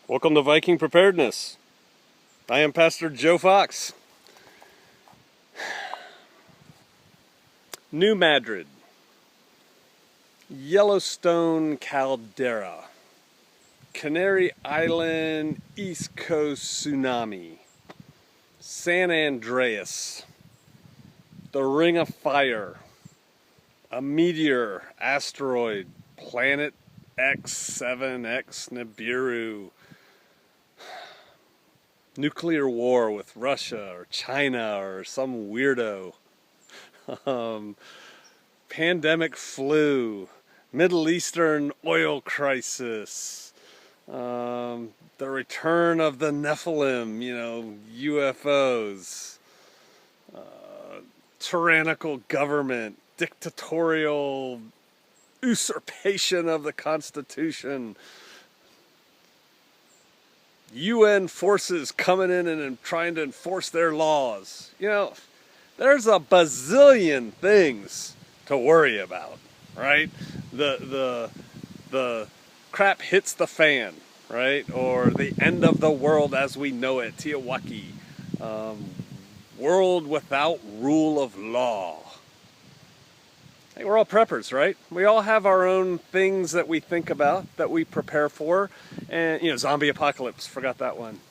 Welcome to Viking Preparedness. I am Pastor Joe Fox. New Madrid, Yellowstone caldera, Canary Island East Coast tsunami, San Andreas, the Ring of Fire, a meteor, asteroid, planet X7X Nibiru, nuclear war with Russia or China or some weirdo, pandemic flu, Middle Eastern oil crisis, the return of the Nephilim, UFOs, tyrannical government, dictatorial usurpation of the Constitution, UN forces coming in and trying to enforce their laws. There's a bazillion things to worry about, right? The crap hits the fan, right? Or the end of the world as we know it, Tiawaki. World without rule of law. Hey, we're all preppers, right? We all have our own things that we think about, that we prepare for. And, zombie apocalypse, forgot that one.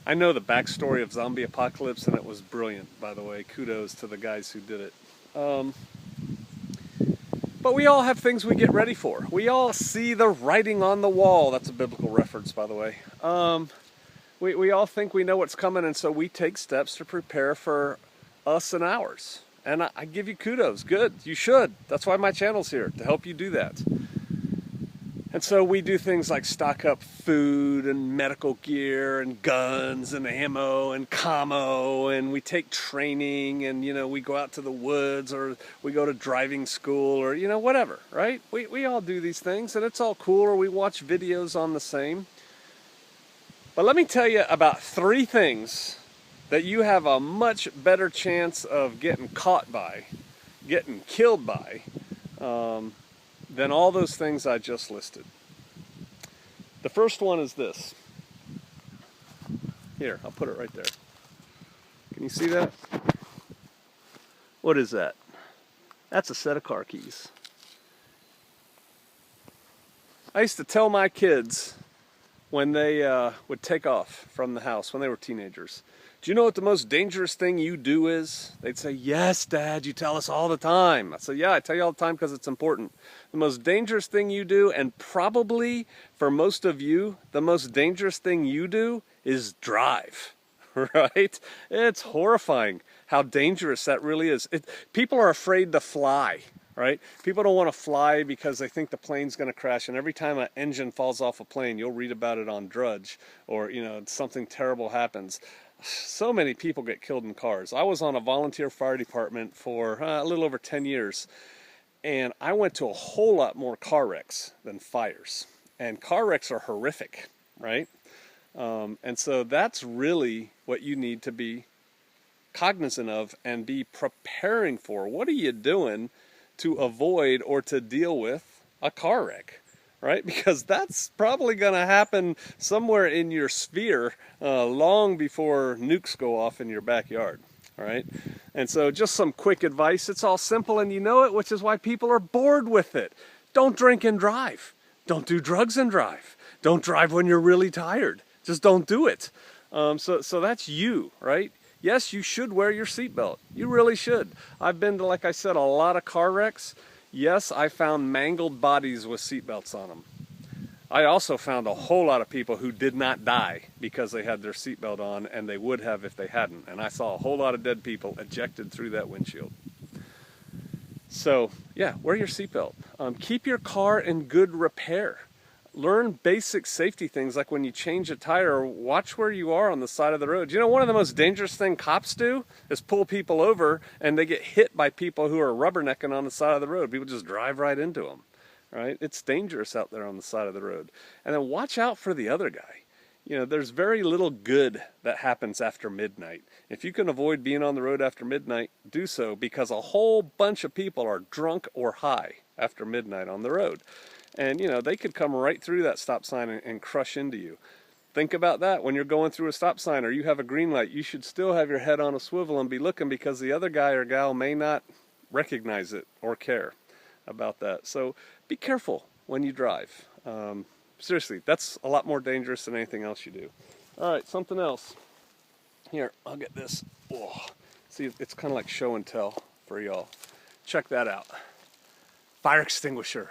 I know the backstory of zombie apocalypse, and it was brilliant, by the way. Kudos to the guys who did it. But we all have things we get ready for. We all see the writing on the wall. That's a biblical reference, by the way. We all think we know what's coming, and so we take steps to prepare for us and ours. And I give you kudos. Good. You should. That's why my channel's here, to help you do that. And so we do things like stock up food and medical gear and guns and ammo and commo, and we take training, and we go out to the woods, or we go to driving school, or whatever, right? We all do these things, and it's all cool, or we watch videos on the same. But let me tell you about 3 things that you have a much better chance of getting caught by, getting killed by, than all those things I just listed. The first one is this. Here, I'll put it right there. Can you see that? What is that? That's a set of car keys. I used to tell my kids when they would take off from the house when they were teenagers, do you know what the most dangerous thing you do is? They'd say, yes, Dad, you tell us all the time. I say, yeah, I tell you all the time because it's important. The most dangerous thing you do, and probably for most of you, the most dangerous thing you do is drive, right? It's horrifying how dangerous that really is. People are afraid to fly, right? People don't want to fly because they think the plane's going to crash, and every time an engine falls off a plane, you'll read about it on Drudge, or, something terrible happens. So many people get killed in cars. I was on a volunteer fire department for a little over 10 years, and I went to a whole lot more car wrecks than fires. And car wrecks are horrific, right? And so that's really what you need to be cognizant of and be preparing for. What are you doing to avoid or to deal with a car wreck? Right? Because that's probably going to happen somewhere in your sphere long before nukes go off in your backyard. All right? And so just some quick advice. It's all simple and you know it, which is why people are bored with it. Don't drink and drive. Don't do drugs and drive. Don't drive when you're really tired. Just don't do it. So that's you, right? Yes, you should wear your seatbelt. You really should. I've been to, like I said, a lot of car wrecks. Yes, I found mangled bodies with seatbelts on them. I also found a whole lot of people who did not die because they had their seatbelt on, and they would have if they hadn't. And I saw a whole lot of dead people ejected through that windshield. So, yeah, wear your seatbelt. Keep your car in good repair. Learn basic safety things like when you change a tire, watch where you are on the side of the road. One of the most dangerous things cops do is pull people over, and they get hit by people who are rubbernecking on the side of the road. People just drive right into them, right? It's dangerous out there on the side of the road. And then watch out for the other guy. There's very little good that happens after midnight. If you can avoid being on the road after midnight, do so, because a whole bunch of people are drunk or high after midnight on the road. And, you know, they could come right through that stop sign and crush into you. Think about that when you're going through a stop sign or you have a green light. You should still have your head on a swivel and be looking, because the other guy or gal may not recognize it or care about that. So be careful when you drive. Seriously, that's a lot more dangerous than anything else you do. All right, something else. Here, I'll get this. Oh, see, it's kind of like show and tell for y'all. Check that out. Fire extinguisher.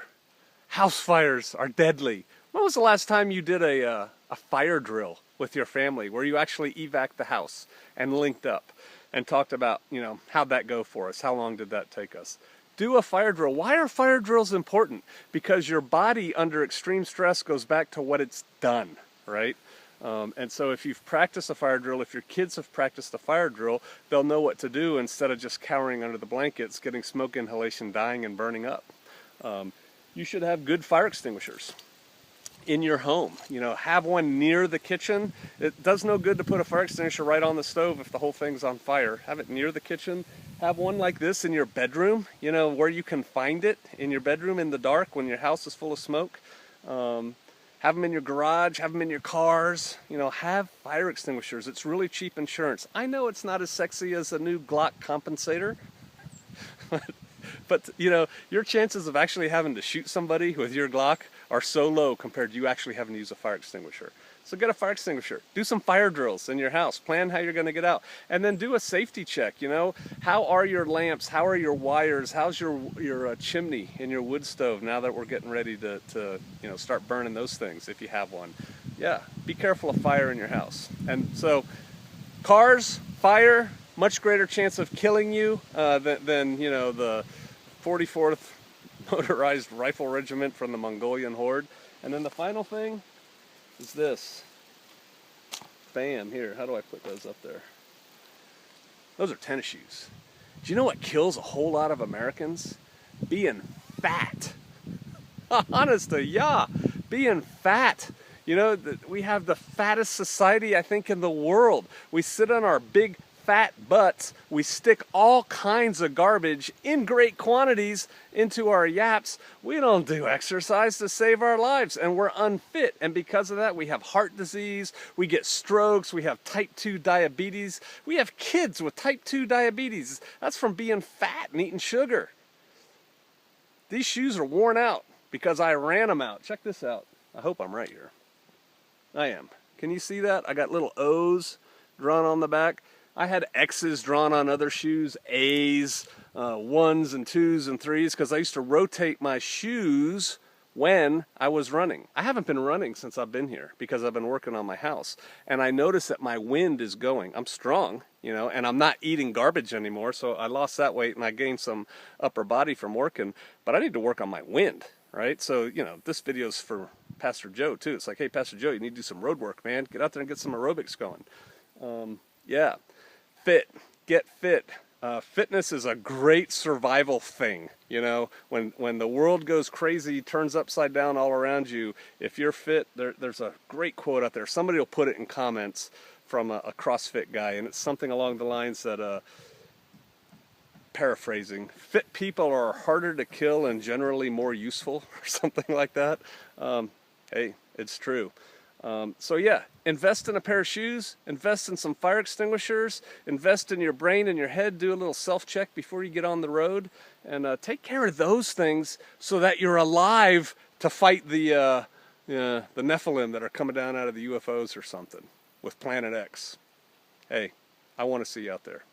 House fires are deadly. When was the last time you did a fire drill with your family where you actually evac'd the house and linked up and talked about, you know, how'd that go for us? How long did that take us? Do a fire drill. Why are fire drills important? Because your body under extreme stress goes back to what it's done, right? And so if you've practiced a fire drill, if your kids have practiced a fire drill, they'll know what to do instead of just cowering under the blankets, getting smoke inhalation, dying and burning up. You should have good fire extinguishers in your home. You know, have one near the kitchen. It does no good to put a fire extinguisher right on the stove if the whole thing's on fire. Have it near the kitchen. Have one like this in your bedroom, you know, where you can find it in your bedroom in the dark when your house is full of smoke. Have them in your garage, have them in your cars. You know, have fire extinguishers. It's really cheap insurance. I know it's not as sexy as a new Glock compensator, but you know, your chances of actually having to shoot somebody with your Glock are so low compared to you actually having to use a fire extinguisher. So get a fire extinguisher. Do some fire drills in your house. Plan how you're going to get out. And then do a safety check, you know. How are your lamps? How are your wires? How's your chimney in your wood stove now that we're getting ready to you know, start burning those things if you have one? Yeah, be careful of fire in your house. And so cars, fire, much greater chance of killing you than you know, the 44th Motorized Rifle Regiment from the Mongolian Horde. And then the final thing is this. Bam, here, how do I put those up there? Those are tennis shoes. Do you know what kills a whole lot of Americans? Being fat. Honest to ya, being fat. You know, we have the fattest society, I think, in the world. We sit on our big fat butts, we stick all kinds of garbage in great quantities into our yaps. We don't do exercise to save our lives, and we're unfit, and because of that we have heart disease, we get strokes, we have type 2 diabetes, we have kids with type 2 diabetes. That's from being fat and eating sugar. These shoes are worn out because I ran them out. Check this out. I hope I'm right here. I am. Can you see that? I got little O's drawn on the back. I had X's drawn on other shoes, A's, 1s and 2s and 3s, because I used to rotate my shoes when I was running. I haven't been running since I've been here because I've been working on my house. And I noticed that my wind is going. I'm strong, you know, and I'm not eating garbage anymore, so I lost that weight and I gained some upper body from working. But I need to work on my wind, right? So, you know, this video's for Pastor Joe, too. It's like, hey, Pastor Joe, you need to do some road work, man. Get out there and get some aerobics going. Yeah. Fit, get fit. Fitness is a great survival thing. You know, when the world goes crazy, turns upside down all around you, if you're fit, there's a great quote out there. Somebody will put it in comments from a CrossFit guy, and it's something along the lines that, paraphrasing, fit people are harder to kill and generally more useful, or something like that. Hey, it's true. So yeah, invest in a pair of shoes, invest in some fire extinguishers, invest in your brain and your head, do a little self-check before you get on the road, and take care of those things so that you're alive to fight the Nephilim that are coming down out of the UFOs or something with Planet X. Hey, I want to see you out there.